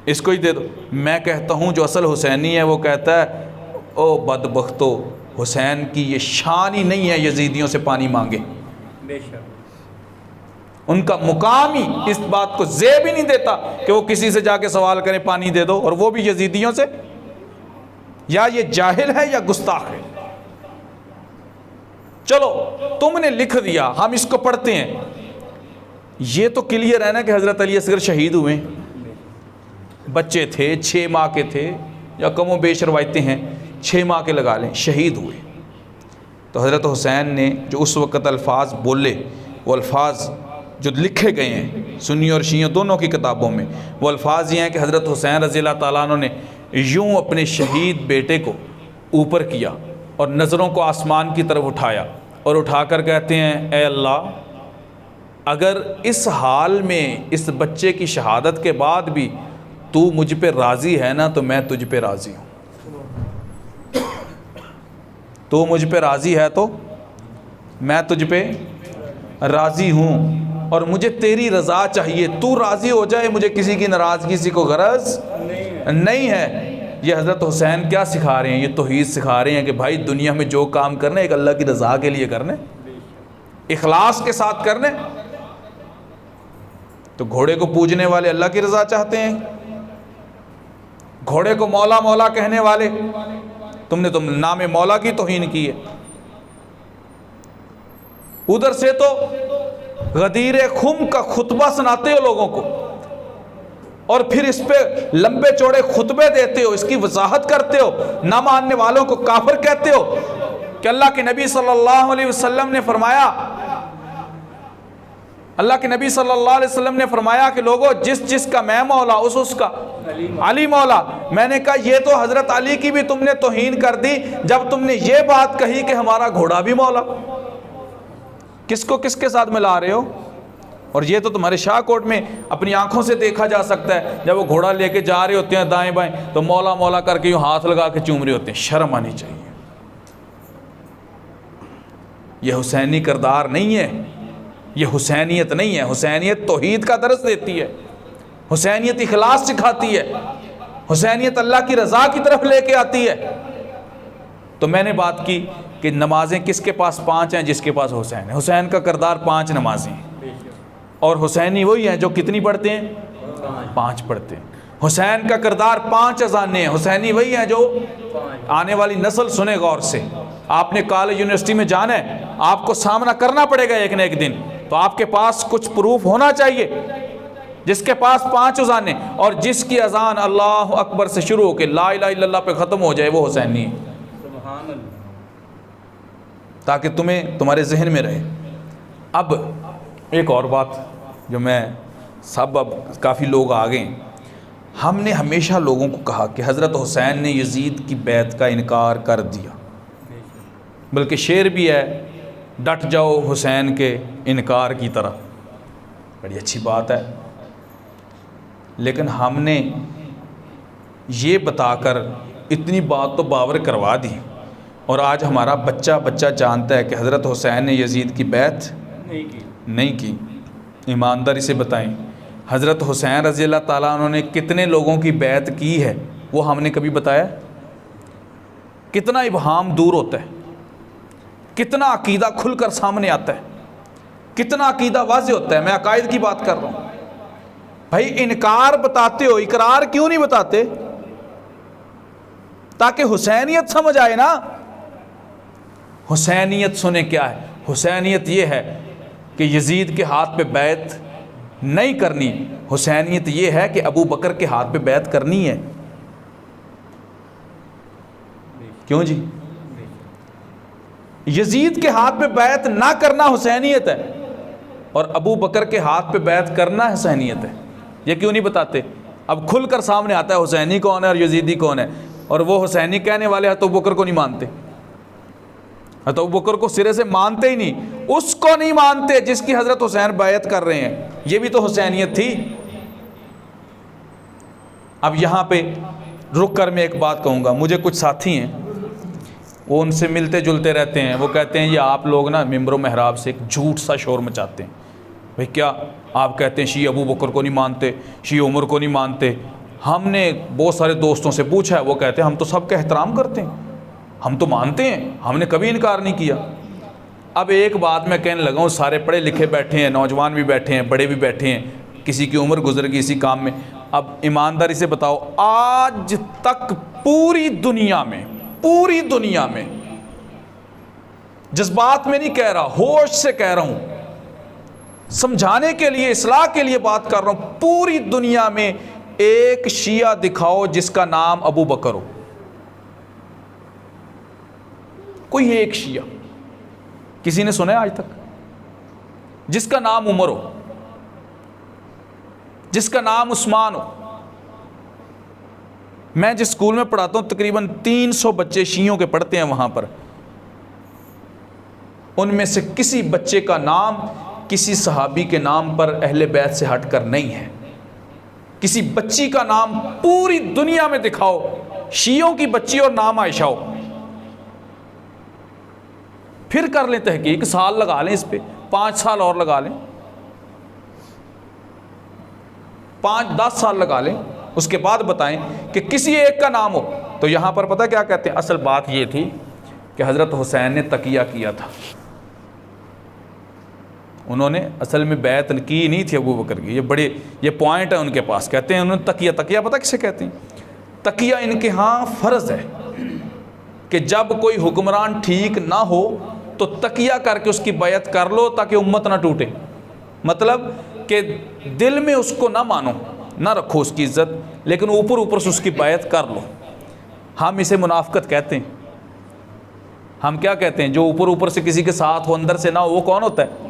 A: इसको ही दे दो। मैं कहता हूँ जो असल हुसैनी है वो कहता है, ओ बदबख्तो, हुसैन की ये शान ही नहीं है यजीदियों से पानी मांगे। उनका मुकाम ही इस बात को ज़ेब ही नहीं देता कि वो किसी से जाके सवाल करें पानी दे दो, और वो भी यजीदियों से। या ये जाहिल है या गुस्ताख है। चलो तुमने लिख दिया, हम इसको पढ़ते हैं। ये तो क्लियर है ना कि हज़रत अली असगर शहीद हुए, बच्चे थे, 6 माह के थे, या कमो बेश रवायतें हैं 6 माह के लगा लें, शहीद हुए। तो हज़रत हुसैन ने जो उस वक़्त अल्फाज बोले, वो अल्फाज जो लिखे गए हैं सुन्नी और शिया दोनों की किताबों में, वो अल्फाज ये हैं कि हज़रत हुसैन रज़ी अल्लाह ताला अन्हु ने यूँ अपने शहीद बेटे को ऊपर किया और नज़रों को आसमान की तरफ उठाया और उठाकर कहते हैं, ए अल्लाह, अगर इस हाल में इस बच्चे की शहादत के बाद भी तू मुझ पे राज़ी है ना, तो मैं तुझ पे राज़ी हूँ। तू मुझ पे राज़ी है तो मैं तुझ पे राज़ी हूँ, और मुझे तेरी रज़ा चाहिए, तू राज़ी हो जाए, मुझे किसी की नाराज़गी, किसी को गरज नहीं है। ये हज़रत हुसैन क्या सिखा रहे हैं? ये तौहीद सिखा रहे हैं कि भाई दुनिया में जो काम करने एक अल्लाह की रज़ा के लिए करने, इखलास के साथ करने। तो घोड़े को पूजने वाले अल्लाह की रज़ा चाहते हैं, घोड़े को मौला मौला कहने वाले, तुमने नाम मौला की तौहीन की है। उधर से तो गदीर खुम का खुतबा सुनाते हो लोगों को, और फिर इस पे लंबे चौड़े खुतबे देते हो, इसकी वजाहत करते हो, ना मानने वालों को काफिर कहते हो कि अल्लाह के नबी सल्लल्लाहु अलैहि वसल्लम ने फरमाया, अल्लाह के नबी सल्लल्लाहु अलैहि वसल्लम ने फरमाया कि लोगों, जिस जिसका मैं मौला उसका अली मौला। मैंने कहा ये तो हज़रत अली की भी तुमने तौहीन कर दी जब तुमने ये बात कही कि हमारा घोड़ा भी मौला। किसको किसके साथ मिला रहे हो? और ये तो तुम्हारे शाहकोट में अपनी आंखों से देखा जा सकता है, जब वो घोड़ा लेके जा रहे होते हैं दाएं बाएं तो मौला मौला करके यूँ हाथ लगा के चूम रहे होते हैं। शर्म आनी चाहिए। ये हुसैनी किरदार नहीं है, ये हुसैनियत नहीं है। हुसैनियत तौहीद का दर्स देती है, हुसैनियत इखलास सिखाती है, हुसैनियत अल्लाह की रज़ा की तरफ लेके आती है। तो मैंने बात की कि नमाजें किसके पास 5 हैं? जिसके पास हुसैन है। हुसैन का किरदार 5 नमाजें हैं, और हुसैनी वही हैं जो कितनी पढ़ते हैं? 5 पढ़ते हैं। हुसैन का किरदार 5 अज़ानें हैं। हुसैनी वही हैं जो आने वाली नस्ल सुने गौर से। आपने कॉलेज यूनिवर्सिटी में जाना है, आपको सामना करना पड़ेगा एक न एक दिन, तो आपके पास कुछ प्रूफ होना चाहिए। जिसके पास 5 अज़ानें और जिसकी अज़ान अल्लाह अकबर से शुरू होकर ला इलाहा इल्लल्लाह पे ख़त्म हो जाए, वो हुसैनी है, ताकि तुम्हें तुम्हारे जहन में रहे। अब एक और बात जो मैं अब काफ़ी लोग आ गए, हमने हमेशा लोगों को कहा कि हज़रत हुसैन ने यजीद की बैत का इनकार कर दिया, बल्कि शेर भी है, डट जाओ हुसैन के इनकार की तरह। बड़ी अच्छी बात है, लेकिन हमने ये बताकर इतनी बात तो बावर करवा दी, और आज हमारा बच्चा बच्चा जानता है कि हज़रत हुसैन ने यजीद की बैत नहीं की। ईमानदारी से बताएं, हज़रत हुसैन रज़ी अल्लाह ताला उन्होंने कितने लोगों की बैत की है, वो हमने कभी बताया? कितना इबहाम दूर होता है, कितना अकीदा खुलकर सामने आता है, कितना अकीदा वाज़े होता है। मैं अकायद की बात कर रहा हूँ। भाई इनकार बताते हो, इकरार क्यों नहीं बताते? ताकि हुसैनियत समझ आए ना। हुसैनियत सुने क्या है? हुसैनियत ये है कि यजीद के हाथ पे बैत नहीं करनी। हुसैनियत ये है कि अबू बकर के हाथ पे बैत करनी है। क्यों जी? यजीद के हाथ पे बैत ना करना हुसैनियत है, और अबू बकर के हाथ पे बैत करना हुसैनियत है। ये क्यों नहीं बताते? अब खुलकर सामने आता है हुसैनी कौन है और यजीदी कौन है, और वो हुसैनी कहने वाले अबू बकर को नहीं मानते, अबू बकर को सिरे से मानते ही नहीं, उसको नहीं मानते जिसकी हज़रत हुसैन बैत कर रहे हैं। ये भी तो हुसैनियत थी। अब यहाँ पे रुक कर मैं एक बात कहूँगा। मुझे कुछ साथी हैं, वो उनसे मिलते जुलते रहते हैं, वो कहते हैं ये आप लोग ना मिंबर महराब से एक झूठ सा शोर मचाते हैं। भाई क्या आप कहते हैं शी अबू बकर को नहीं मानते, शी उमर को नहीं मानते? हमने बहुत सारे दोस्तों से पूछा है, वो कहते हैं हम तो सबका एहतराम करते हैं, हम तो मानते हैं, हमने कभी इनकार नहीं किया। अब एक बात मैं कहने लगा हूँ, सारे पढ़े लिखे बैठे हैं, नौजवान भी बैठे हैं, बड़े भी बैठे हैं, किसी की उम्र गुजर गई इसी काम में। अब ईमानदारी से बताओ, आज तक पूरी दुनिया में, जज्बात में नहीं कह रहा, होश से कह रहा हूँ, समझाने के लिए, इस्लाह के लिए बात कर रहा हूँ, पूरी दुनिया में एक शिया दिखाओ जिसका नाम अबू बकर हो, कोई एक शिया किसी ने सुना है आज तक? जिसका नाम उमर हो, जिसका नाम उस्मान हो। मैं जिस स्कूल में पढ़ाता हूं तकरीबन 300 बच्चे शियों के पढ़ते हैं वहां पर, उनमें से किसी बच्चे का नाम किसी सहाबी के नाम पर अहले बैत से हटकर नहीं है। किसी बच्ची का नाम पूरी दुनिया में दिखाओ, शियों की बच्ची और नाम आयशा हो, फिर कर लें तहकीक, साल लगा लें इस पे, 5 साल और लगा लें, 5-10 साल लगा लें, उसके बाद बताएं कि किसी एक का नाम हो। तो यहां पर पता क्या कहते हैं, असल बात यह थी कि हज़रत हुसैन ने तकिया किया था। उन्होंने असल में बैत की नहीं थी अबू बकर की, ये पॉइंट है उनके पास। कहते हैं उन्होंने तकिया पता किसे कहते हैं? तकिया इनके यहाँ फ़र्ज़ है कि जब कोई हुक्मरान ठीक ना हो तो तकिया करके उसकी बैत कर लो ताकि उम्मत ना टूटे। मतलब कि दिल में उसको ना मानो, ना रखो उसकी इज़्ज़त, लेकिन ऊपर ऊपर से उसकी बैत कर लो। हम इसे मुनाफ़िकत कहते हैं। हम क्या कहते हैं? जो ऊपर ऊपर से किसी के साथ हो, अंदर से ना हो, वो कौन होता है?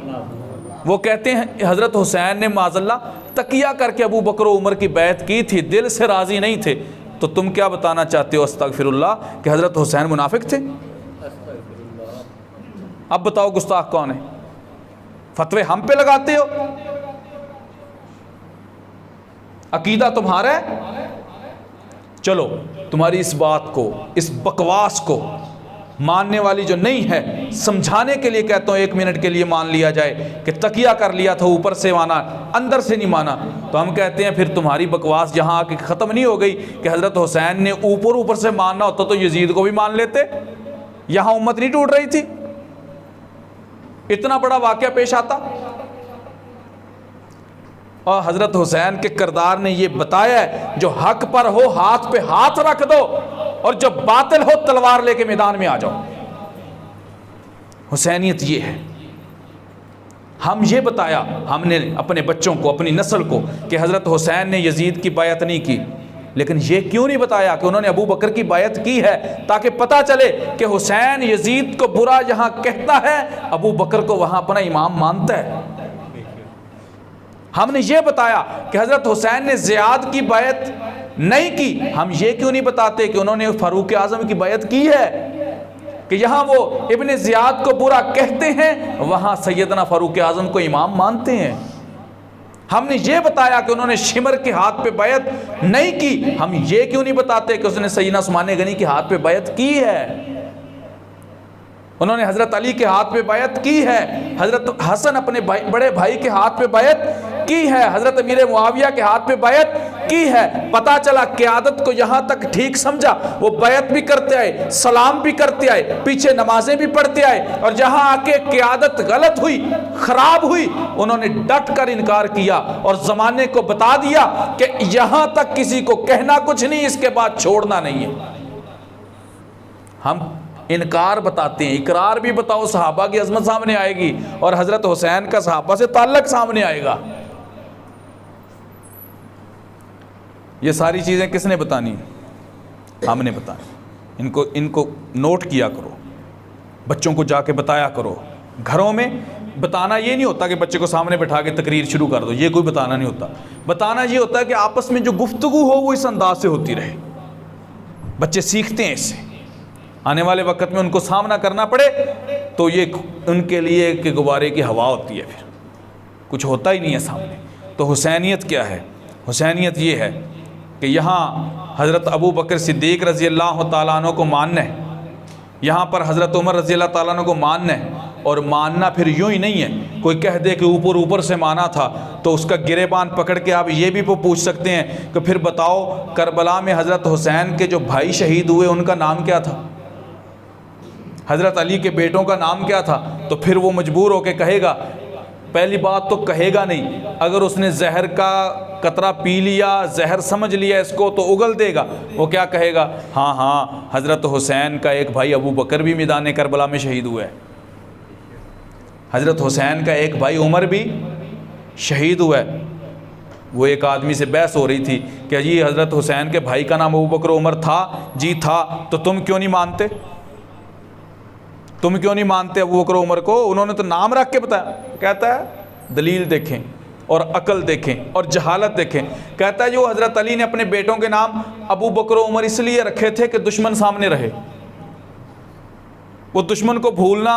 A: वो कहते हैं हज़रत हुसैन ने माज़ल्ला तकिया करके अबू बकर उमर की बैत की थी, दिल से राज़ी नहीं थे। तो तुम क्या बताना चाहते हो अस्तगफिरुल्लाह कि हज़रत हुसैन मुनाफिक थे? अब बताओ गुस्ताख कौन है? फतवे हम पे लगाते हो, अकीदा तुम्हारा है। चलो तुम्हारी इस बात को, इस बकवास को मानने वाली जो नहीं है, समझाने के लिए कहता हूँ 1 मिनट के लिए मान लिया जाए कि तकिया कर लिया था, ऊपर से माना, अंदर से नहीं माना। तो हम कहते हैं फिर तुम्हारी बकवास यहाँ आके ख़त्म नहीं हो गई कि हज़रत हुसैन ने ऊपर ऊपर से मानना होता तो यजीद को भी मान लेते, यहाँ उम्मत नहीं टूट रही थी, इतना बड़ा वाक़या पेश आता। और हज़रत हुसैन के किरदार ने ये बताया है, जो हक पर हो हाथ पे हाथ रख दो, और जो बातिल हो तलवार लेके मैदान में आ जाओ। हुसैनियत ये है। हम ये बताया हमने अपने बच्चों को, अपनी नस्ल को, कि हज़रत हुसैन ने यजीद की बायत नहीं की, लेकिन ये क्यों नहीं बताया कि उन्होंने अबू बकर की बायत की है, ताकि पता चले कि हुसैन यजीद को बुरा यहाँ कहता है, अबू बकर को वहाँ अपना इमाम मानता है। हमने ये बताया कि हज़रत हुसैन ने ज़ियाद की बायत नहीं की, हम ये क्यों नहीं बताते कि उन्होंने फारूक आज़म की बायत की है, कि यहाँ वो इब्ने ज़ियाद को बुरा कहते हैं, वहाँ सैयदना फारूक आज़म को इमाम मानते हैं। हमने ये बताया कि उन्होंने शिमर के हाथ पे बायत नहीं की, हम ये क्यों नहीं बताते कि उसने सैयदना उस्मान गनी के हाथ पे बायत की है, उन्होंने हज़रत अली के हाथ पे बायत की है, हज़रत हसन अपने बड़े भाई के हाथ पे बायत की है, हज़रत अमीर मुआविया के हाथ पे बायत की है। पता चला क़यादत को यहाँ तक ठीक समझा, वो बायत भी करते आए, सलाम भी करते आए, पीछे नमाजें भी पढ़ते आए, और जहाँ आके क़यादत गलत हुई, ख़राब हुई, उन्होंने डट कर इनकार किया और ज़माने को बता दिया कि यहाँ तक किसी को कहना कुछ नहीं, इसके बाद छोड़ना नहीं है। हम इनकार बताते हैं, इकरार भी बताओ, सहाबा की अज़मत सामने आएगी और हज़रत हुसैन का सहाबा से ताल्लुक़ सामने आएगा। ये सारी चीज़ें किसने बतानी? हमने बतानी। इनको नोट किया करो, बच्चों को जाके बताया करो। घरों में बताना ये नहीं होता कि बच्चे को सामने बैठा के तकरीर शुरू कर दो, ये कोई बताना नहीं होता। बताना ये होता है कि आपस में जो गुफ्तगू हो वो इस अंदाज से होती रहे, बच्चे सीखते हैं इससे। आने वाले वक्त में उनको सामना करना पड़े तो ये उनके लिए कि गुब्बारे की हवा होती है, फिर कुछ होता ही नहीं है सामने। तो हुसैनियत क्या है? हुसैनियत ये है कि यहाँ हज़रत अबू बकर सिद्दीक़ रज़ी अल्लाह तआला अन्हु को मानना है, यहाँ पर हज़रत उमर रज़ी अल्लाह तआला अन्हु को मानना है। और मानना फिर यूँ ही नहीं है, कोई कह दे कि ऊपर ऊपर से माना था तो उसका गिरेबान पकड़ के आप ये भी पूछ सकते हैं कि फिर बताओ करबला में हज़रत हुसैन के जो भाई शहीद हुए उनका नाम क्या था, हज़रत अली के बेटों का नाम क्या था? तो फिर वो मजबूर होकर कहेगा, पहली बात तो कहेगा नहीं, अगर उसने जहर का कतरा पी लिया, जहर समझ लिया इसको, तो उगल देगा। वो क्या कहेगा? हाँ हाँ, हज़रत हुसैन का एक भाई अबू बकर भी मैदान करबला में शहीद हुआ है, हज़रत हुसैन का एक भाई उमर भी शहीद हुआ है। वो एक आदमी से बहस हो रही थी कि जी हज़रत हुसैन के भाई का नाम अबू बकर उमर था, जी था, तो तुम क्यों नहीं मानते, तुम क्यों नहीं मानते अबू बकर उमर को, उन्होंने तो नाम रख के बताया। कहता है दलील देखें और अकल देखें और जहालत देखें। कहता है जो हज़रत अली ने अपने बेटों के नाम अबू बकर उमर इसलिए रखे थे कि दुश्मन सामने रहे, वो दुश्मन को भूलना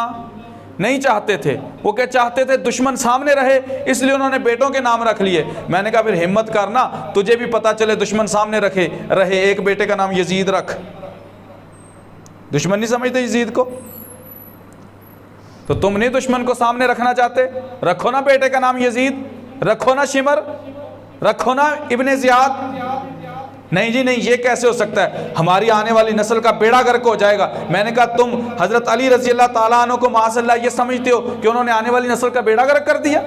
A: नहीं चाहते थे, वो क्या चाहते थे दुश्मन सामने रहे, इसलिए उन्होंने बेटों के नाम रख लिए। मैंने कहा फिर हिम्मत करना, तुझे भी पता चले दुश्मन सामने रहे, एक बेटे का नाम यजीद रख। दुश्मन नहीं समझते यजीद को, तो तुम नहीं दुश्मन को सामने रखना चाहते, रखो ना बेटे का नाम यजीद, रखो ना शिमर, रखो ना इब्ने ज़ियाद। नहीं जी नहीं, ये कैसे हो सकता है, हमारी आने वाली नस्ल का बेड़ा गर्क हो जाएगा। मैंने कहा तुम हज़रत अली रज़ी अल्लाह ताला अन्हु को माशअल्लाह ये समझते हो कि उन्होंने आने वाली नस्ल का बेड़ा गर्क कर दिया?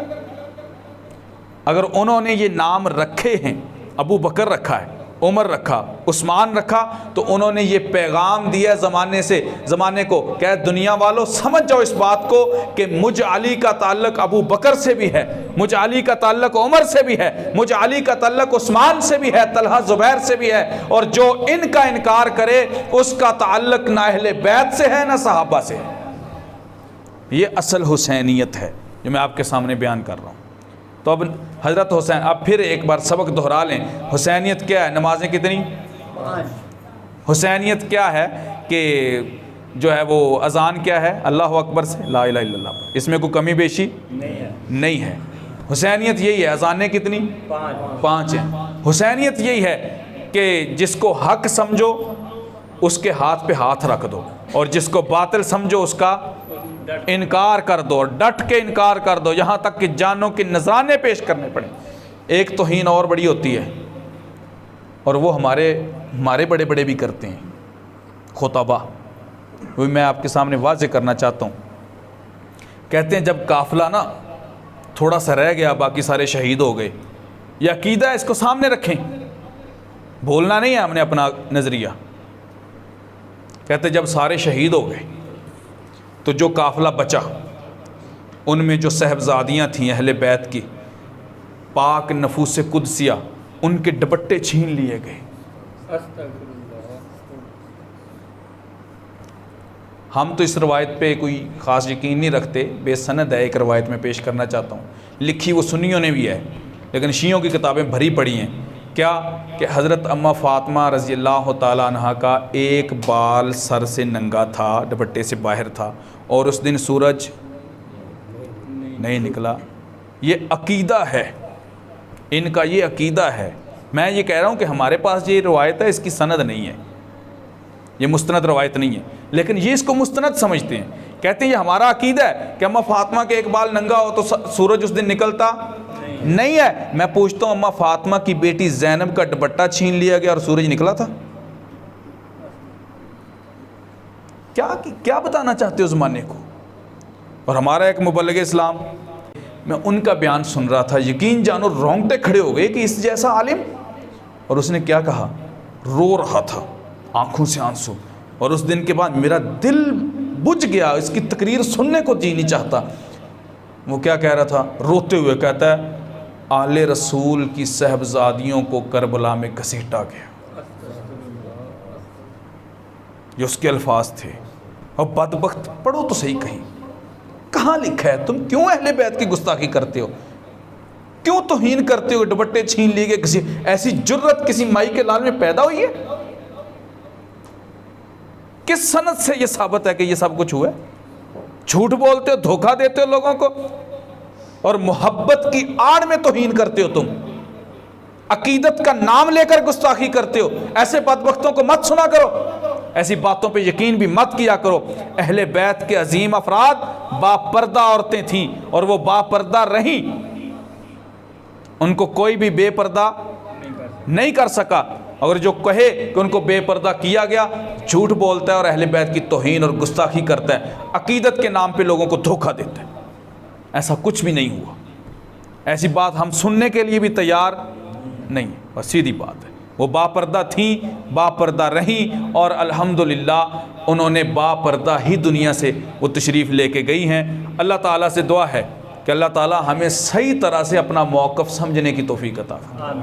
A: अगर उन्होंने ये नाम रखे हैं, अबू बकर रखा है, उमर रखा, उस्मान रखा, तो उन्होंने ये पैगाम दिया ज़माने को, क्या दुनिया वालों समझ जाओ इस बात को कि मुझ अली का ताल्लुक अबू बकर से भी है, मुझ अली का ताल्लुक उमर से भी है, मुझ अली का ताल्लुक उस्मान से भी है, तलहा ज़ुबैर से भी है, और जो इनका इनकार करे उसका ताल्लुक ना अहले बैत से है ना सहाबा से है। ये असल हुसैनियत है जो मैं आपके सामने बयान कर रहा हूँ। तो अब हज़रत हुसैन, अब फिर एक बार सबक दोहरा लें, हुसैनियत क्या है? नमाजें कितनी? 5। हुसैनियत क्या है कि जो है वो अज़ान क्या है? अल्लाह अकबर से ला इलाहा इल्लल्लाह, इसमें कोई कमी बेशी नहीं है। हुसैनियत यही है। अज़ानें कितनी? 5 हैं। हुसैनियत यही है कि जिसको हक समझो उसके हाथ पे हाथ रख दो, और जिसको बातिल समझो उसका इनकार कर दो, डट के इनकार कर दो, यहाँ तक कि जानों के नजराने पेश करने पड़े। एक तौहीन और बड़ी होती है, और वो हमारे बड़े बड़े भी करते हैं, खुतबा। वो मैं आपके सामने वाज़े करना चाहता हूँ। कहते हैं जब काफ़िला ना थोड़ा सा रह गया, बाकी सारे शहीद हो गए, ये अकीदा है, इसको सामने रखें, भूलना नहीं है हमने अपना नज़रिया। कहते जब सारे शहीद हो गए तो जो काफ़िला बचा उनमें जो साहबजादियाँ थीं अहले बैत की, पाक नफूस कुदसिया, उनके दुपट्टे छीन लिए गए। हम तो इस रवायत पे कोई ख़ास यकीन नहीं रखते, बेसनद है, एक रवायत में पेश करना चाहता हूँ। लिखी वो सुन्नियों ने भी है, लेकिन शियों की किताबें भरी पड़ी हैं। क्या कि हज़रत अम्मा फ़ातिमा रज़ी अल्लाह ताला अन्हा का एक बाल सर से नंगा था, दुपट्टे से बाहर था, और उस दिन सूरज नहीं निकला। ये अकीदा है इनका, ये अकीदा है। मैं ये कह रहा हूँ कि हमारे पास ये रवायत है, इसकी सनद नहीं है, ये मुस्तनद रवायत नहीं है, लेकिन ये इसको मुस्तनद समझते हैं। कहते हैं ये हमारा अकीदा है कि अम्मा फ़ातिमा के एक बाल नंगा हो तो सूरज उस दिन निकलता नहीं है। मैं पूछता हूँ, अम्मा फ़ातिमा की बेटी ज़ैनब का दुपट्टा छीन लिया गया और सूरज निकला था? क्या बताना चाहते हो ज़माने को? और हमारा एक मुबल्लिग इस्लाम, मैं उनका बयान सुन रहा था, यकीन जानो रोंगटे खड़े हो गए कि इस जैसा आलिम। और उसने क्या कहा, रो रहा था आंखों से आंसू, और उस दिन के बाद मेरा दिल बुझ गया, इसकी तकरीर सुनने को जी नहीं चाहता। वो क्या कह रहा था रोते हुए? कहता है आले रसूल की साहबजादियों को करबला में घसीटा गया। ये उसके अल्फाज थे। और बदबख्त, पढ़ो तो सही कहीं, कहाँ लिखा है? तुम क्यों अहले बैत की गुस्ताखी करते हो, क्यों तौहीन करते हो? दुपट्टे छीन लिए गए, किसी ऐसी जुर्रत किसी माई के लाल में पैदा हुई है? किस सनद से ये साबित है कि ये सब कुछ हुआ है? झूठ बोलते हो, धोखा देते हो लोगों को, और मोहब्बत की आड़ में तौहीन करते हो। तुम अकीदत का नाम लेकर गुस्ताखी करते हो। ऐसे बदबख्तों को मत सुना करो, ऐसी बातों पे यकीन भी मत किया करो। अहले बैत के अजीम अफराद बापर्दा औरतें थीं, और वो बापर्दा रहीं, उनको कोई भी बेपर्दा नहीं कर सका। अगर जो कहे कि उनको बेपर्दा किया गया, झूठ बोलता है और अहले बैत की तौहीन और गुस्ताखी करता है, अकीदत के नाम पे लोगों को धोखा देता है। ऐसा कुछ भी नहीं हुआ, ऐसी बात हम सुनने के लिए भी तैयार नहीं। बस सीधी बात है, वो बापर्दा थी, बापर्दा रहीं, और अल्हम्दुलिल्लाह उन्होंने बापर्दा ही दुनिया से वो तशरीफ़ लेके गई हैं। अल्लाह ताला से दुआ है कि अल्लाह ताला हमें सही तरह से अपना मौक़िफ़ समझने की तौफ़ीक़ अता फरमाए।